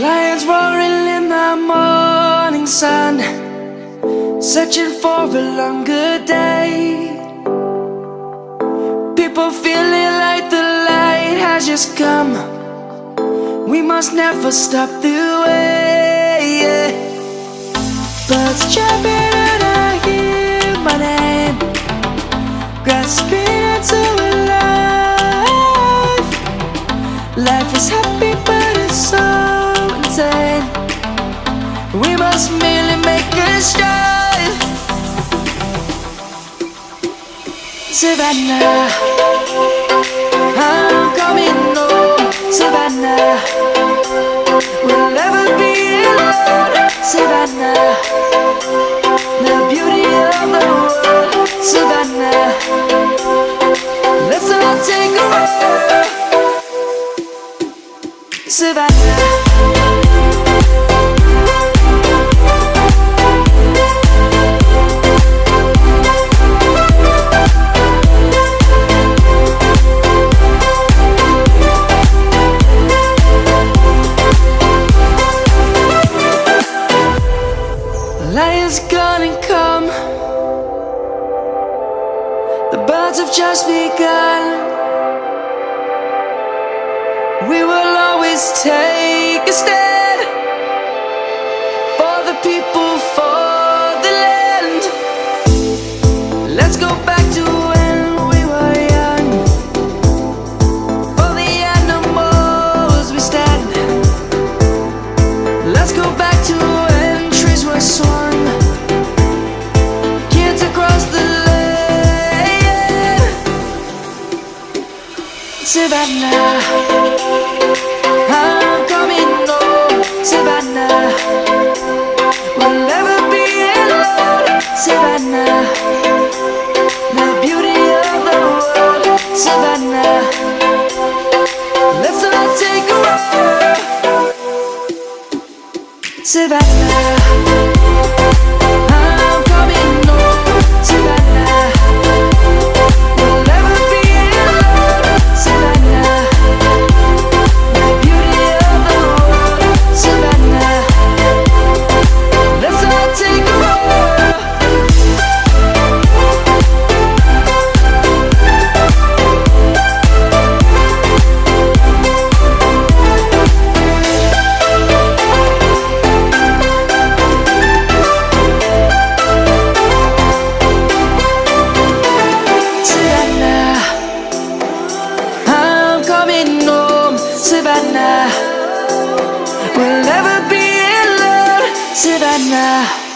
Lions roaring in the morning sun, searching for a longer day. People feeling like the light has just come. We must never stop the way. Birds chirping and I hear my name, grasping into a life. Life is happy but it's so insane. We must merely make a strive. Savannah, I'm coming home. Savannah, we'll never be alone. Savannah, the beauty of the world. Savannah, let's all take a ride. Savannah. Lion's gonna come. The birds have just begun. We will always take a stand for the people, for the land. Let's go back to when we were young. For the animals we stand. Let's go back to when trees were swung. Kids across the land. Savannah, I'm coming home. Savannah, we'll never be alone. Savannah, the beauty of the world. Savannah, let's all take a ride. Savannah, I'm coming home. Savannah, we'll never be alone. Savannah, the beauty of the world. Savannah, let's all take a ride. Savannah, I'm coming home. Savannah, we'll never be alone. Savannah.